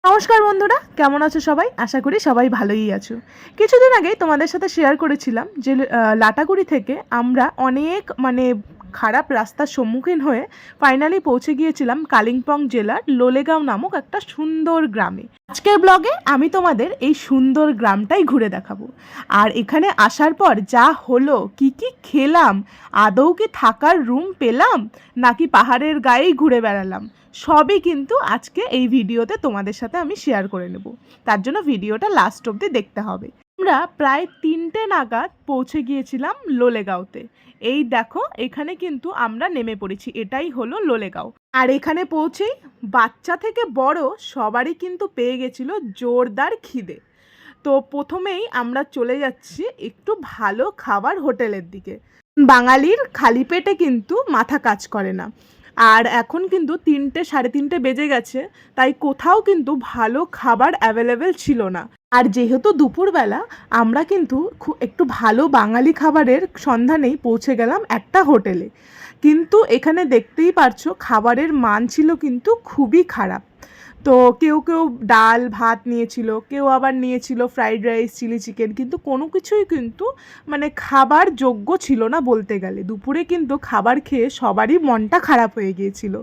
নমস্কার বন্ধুরা, কেমন আছো সবাই? আশা করি সবাই ভালোই আছো। কিছুদিন আগেই তোমাদের সাথে শেয়ার করেছিলাম যে লাটাগুড়ি থেকে আমরা অনেক খারাপ রাস্তার সম্মুখীন হয়ে ফাইনালি পৌঁছে গিয়েছিলাম কালিম্পং জেলার লোলেগাঁও নামক একটা সুন্দর গ্রামে। আজকের ব্লগে আমি তোমাদের এই সুন্দর গ্রামটাই ঘুরে দেখাবো। আর এখানে আসার পর যা হলো, কি কি খেলাম, আদৌ কি থাকার রুম পেলাম নাকি পাহাড়ের গায়েই ঘুরে বেড়ালাম, সবই কিন্তু আজকে এই ভিডিওতে তোমাদের সাথে আমি শেয়ার করে নেব। তার জন্য ভিডিওটা লাস্ট অবধি দেখতে হবে। আমরা প্রায় 3টে নাগাদ পৌঁছে গিয়েছিলাম লোলেগাঁওতে। এই দেখো, এখানে কিন্তু আমরা নেমে পড়েছি, এটাই হলো লোলেগাঁও। আর এখানে পৌঁছেই বাচ্চা থেকে বড় সবারই কিন্তু পেয়ে গেছিল জোরদার খিদে। তো প্রথমেই আমরা চলে যাচ্ছি একটু ভালো খাবার হোটেলের দিকে। বাঙালির খালি পেটে কিন্তু মাথা কাজ করে না। আর এখন কিন্তু 3টে সাড়ে 3টে বেজে গেছে, তাই কোথাও কিন্তু ভালো খাবার অ্যাভেলেবেল ছিল না। আর যেহেতু দুপুরবেলা, আমরা কিন্তু একটু ভালো বাঙালি খাবারের সন্ধানেই পৌঁছে গেলাম একটা হোটেলে। কিন্তু এখানে দেখতেই পারছো খাবারের মান ছিল কিন্তু খুবই খারাপ। তো কেউ কেউ ডাল ভাত নিয়েছিল, কেউ আবার নিয়েছিল ফ্রাইড রাইস, চিলি চিকেন, কিন্তু কোনো কিছুই কিন্তু খাবার যোগ্য ছিল না বলতে গেলে। দুপুরে কিন্তু খাবার খেয়ে সবারই মনটা খারাপ হয়ে গিয়েছিল।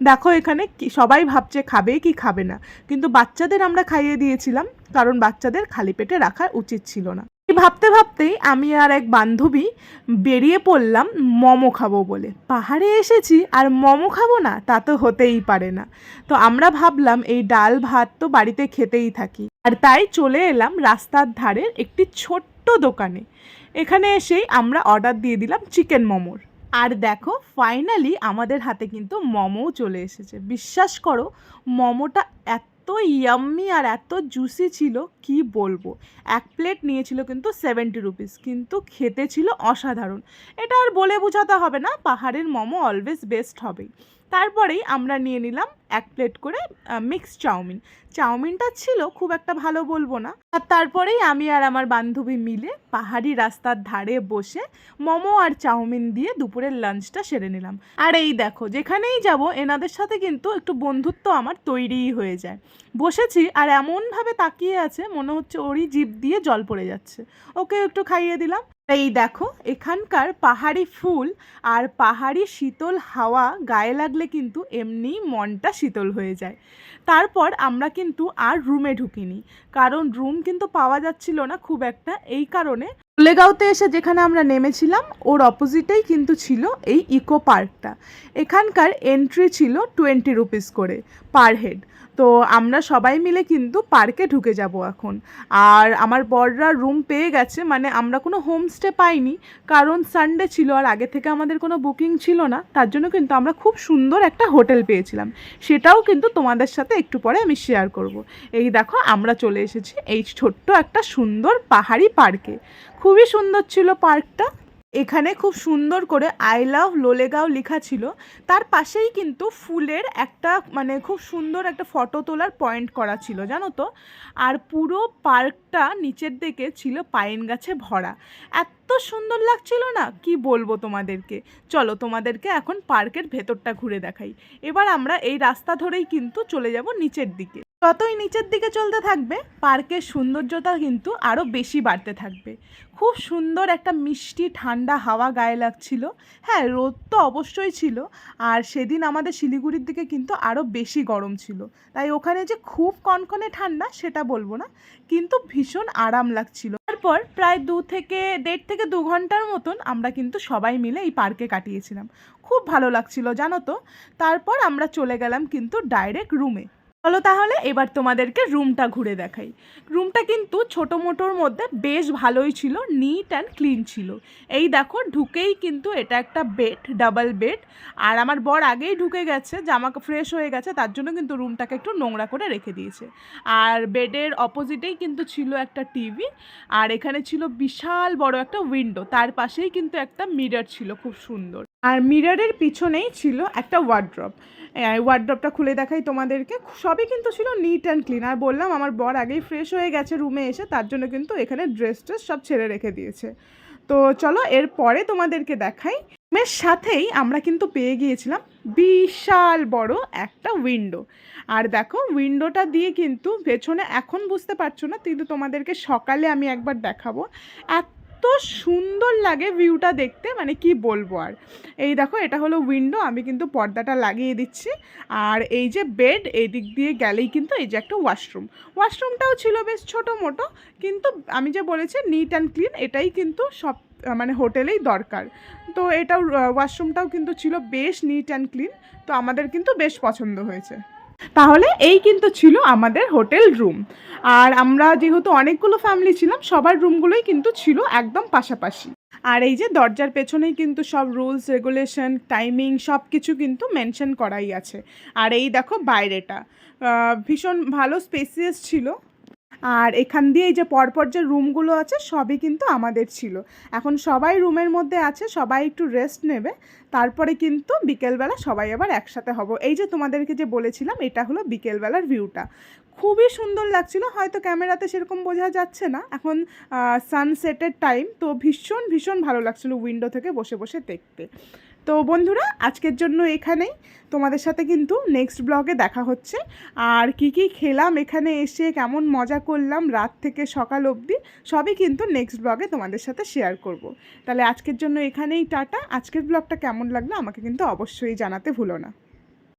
দেখো এখানে সবাই ভাবছে খাবে কি খাবে না, কিন্তু বাচ্চাদের আমরা খাইয়ে দিয়েছিলাম, কারণ বাচ্চাদের খালি পেটে রাখা উচিত ছিল না। ভাবতে ভাবতেই আমি আর এক বান্ধবী বেরিয়ে পড়লাম মোমো খাবো বলে। পাহাড়ে এসেছি আর মোমো খাবো না, তা তো হতেই পারে না। তো আমরা ভাবলাম এই ডাল ভাত তো বাড়িতে খেতেই থাকি, আর তাই চলে এলাম রাস্তার ধারের একটি ছোট্ট দোকানে। এখানে এসেই আমরা অর্ডার দিয়ে দিলাম চিকেন মোমোর। আর দেখো ফাইনালি আমাদের হাতে কিন্তু মোমোও চলে এসেছে। বিশ্বাস করো, মোমোটা এত ইয়াম্মি আর এত জুসি ছিল কি বলবো। এক প্লেট নিয়েছিল কিন্তু 70 রুপিস, কিন্তু খেতে ছিল অসাধারণ। এটা আর বলে বোঝাতে হবে না, পাহাড়ের মোমো অলওয়েজ বেস্ট হবেই। তারপরেই আমরা নিয়ে নিলাম এক প্লেট করে মিক্সড চাউমিন। চাউমিনটা ছিল খুব একটা ভালো বলবো না। আর তারপরেই আমি আর আমার বান্ধবী মিলে পাহাড়ি রাস্তার ধারে বসে মোমো আর চাউমিন দিয়ে দুপুরের লাঞ্চটা সেরে নিলাম। আর এই দেখো, যেখানেই যাব এনাদের সাথে কিন্তু একটু বন্ধুত্ব আমার তৈরিই হয়ে যায়। বসেছি আর এমনভাবে তাকিয়ে আছে, মনে হচ্ছে ওরই জিভ দিয়ে জল পড়ে যাচ্ছে। ওকে একটু খাইয়ে দিলাম। এই দেখো, এখানকার পাহাড়ি ফুল আর পাহাড়ি শীতল হাওয়া গায়ে লাগলে কিন্তু এমনি মনটা শীতল হয়ে যায়। তারপর আমরা কিন্তু আর রুমে ঢুকিনি, কারণ রুম কিন্তু পাওয়া যাচ্ছিল না খুব একটা। এই কারণে লোলেগাঁওতে এসে যেখানে আমরা নেমেছিলাম ওর অপোজিটেই কিন্তু ছিল এই ইকো পার্কটা। এখানকার এন্ট্রি ছিল 20 রুপিস করে পার হেড। তো আমরা সবাই মিলে কিন্তু পার্কে ঢুকে যাব এখন। আর আমার বড়রা রুম পেয়ে গেছে, আমরা কোনো হোমস্টে পাইনি, কারণ সানডে ছিল আর আগে থেকে আমাদের কোনো বুকিং ছিল না। তার জন্য কিন্তু আমরা খুব সুন্দর একটা হোটেল পেয়েছিলাম, সেটাও কিন্তু তোমাদের সাথে একটু পরে আমি শেয়ার করব। এই দেখো, আমরা চলে এসেছি এই ছোট্ট একটা সুন্দর পাহাড়ি পার্কে। খুবই সুন্দর ছিল পার্কটা। এখানে খুব সুন্দর করে আই লাভ লোলেগাঁও লেখা ছিল। তার পাশেই কিন্তু ফুলের একটা খুব সুন্দর একটা ফটো তোলার পয়েন্ট করা ছিল, জানো তো। আর পুরো পার্কটা নিচের দিকে ছিল পাইন গাছে ভরা। এত সুন্দর লাগছিল না, কি বলবো তোমাদেরকে। চলো তোমাদেরকে এখন পার্কের ভেতরটা ঘুরে দেখাই। এবার আমরা এই রাস্তা ধরেই কিন্তু চলে যাব নিচের দিকে। যতই নিচের দিকে চলতে থাকবে, পার্কের সৌন্দর্যতা কিন্তু আরও বেশি বাড়তে থাকবে। খুব সুন্দর একটা মিষ্টি ঠান্ডা হাওয়া গায়ে লাগছিল। হ্যাঁ, রোদ তো অবশ্যই ছিল, আর সেদিন আমাদের শিলিগুড়ির দিকে কিন্তু আরও বেশি গরম ছিল। তাই ওখানে যে খুব কনকনে ঠান্ডা সেটা বলবো না, কিন্তু ভীষণ আরাম লাগছিল। তারপর প্রায় 1.5 থেকে 2 ঘন্টার মতন আমরা কিন্তু সবাই মিলে এই পার্কে কাটিয়েছিলাম। খুব ভালো লাগছিল, জানো তো। তারপর আমরা চলে গেলাম কিন্তু ডাইরেক্ট রুমে। চলো তাহলে এবার তোমাদেরকে রুমটা ঘুরে দেখাই। রুমটা কিন্তু ছোটো মোটোর মধ্যে বেশ ভালোই ছিল, নিট অ্যান্ড ক্লিন ছিল। এই দেখো, ঢুকেই কিন্তু এটা একটা বেড, ডাবল বেড। আর আমার বর আগেই ঢুকে গেছে, জামা ফ্রেশ হয়ে গেছে, তার জন্য কিন্তু রুমটাকে একটু নোংরা করে রেখে দিয়েছে। আর বেডের অপোজিটেই কিন্তু ছিল একটা টিভি, আর এখানে ছিল বিশাল বড় একটা উইন্ডো। তার পাশেই কিন্তু একটা মিরর ছিল খুব সুন্দর, আর মিররের পিছনেই ছিল একটা ওয়ার্ড্রপ। ওয়ার্ড্রপটা খুলে দেখাই তোমাদেরকে। সবই কিন্তু ছিল নিট অ্যান্ড ক্লিন। আর বললাম আমার বর আগেই ফ্রেশ হয়ে গেছে রুমে এসে, তার জন্য কিন্তু এখানে ড্রেস সব ছেড়ে রেখে দিয়েছে। তো চলো এরপরে তোমাদেরকে দেখাই রুমের সাথেই আমরা কিন্তু পেয়ে গিয়েছিলাম বিশাল বড় একটা উইন্ডো। আর দেখো উইন্ডোটা দিয়ে কিন্তু পেছনে এখন বুঝতে পারছো না, কিন্তু তোমাদেরকে সকালে আমি একবার দেখাবো। এত সুন্দর লাগে ভিউটা দেখতে, মানে কি বলবো আর। এই দেখো এটা হলো উইন্ডো, আমি কিন্তু পর্দাটা লাগিয়ে দিচ্ছি। আর এই যে বেড, এই দিক দিয়ে গেলেই কিন্তু এই যে একটা ওয়াশরুমটাও ছিল বেশ ছোটো মোটো, কিন্তু আমি যে বলেছি নিট অ্যান্ড ক্লিন, এটাই কিন্তু সব মানে হোটেলেই দরকার। তো এটাও ওয়াশরুমটাও কিন্তু ছিল বেশ নিট অ্যান্ড ক্লিন, তো আমাদের কিন্তু বেশ পছন্দ হয়েছে। তাহলে এই কিন্তু ছিল আমাদের হোটেল রুম। আর আমরা যেহেতু অনেকগুলো ফ্যামিলি ছিলাম, সবার রুমগুলোই কিন্তু ছিল একদম পাশাপাশি। আর এই যে দরজার পেছনেই কিন্তু সব রুলস রেগুলেশন টাইমিং সব কিছু কিন্তু মেনশন করাই আছে। আর এই দেখো বাইরেটা ভীষণ ভালো স্পেসিয়াস ছিল। আর এখান দিয়ে এই যে পরপর যে রুমগুলো আছে সবই কিন্তু আমাদের ছিল। এখন সবাই রুমের মধ্যে আছে, সবাই একটু রেস্ট নেবে, তারপরে কিন্তু বিকেলবেলা সবাই আবার একসাথে হব। এই যে তোমাদেরকে যে বলেছিলাম এটা হলো বিকেলবেলার ভিউটা, খুবই সুন্দর লাগছিল। হয়তো ক্যামেরাতে সেরকম বোঝা যাচ্ছে না, এখন সানসেটের টাইম, তো ভীষণ ভীষণ ভালো লাগছিলো উইন্ডো থেকে বসে বসে দেখতে। তো বন্ধুরা আজকের জন্য এখানেই, তোমাদের সাথে কিন্তু নেক্সট ব্লগে দেখা হচ্ছে। আর কি কি খেলাম এখানে এসে, কেমন মজা করলাম রাত থেকে সকাল অবধি, সবই কিন্তু নেক্সট ব্লগে তোমাদের সাথে শেয়ার করব। তাহলে আজকের জন্য এখানেই টাটা। আজকের ব্লগটা কেমন লাগলো আমাকে কিন্তু অবশ্যই জানাতে ভুলো না।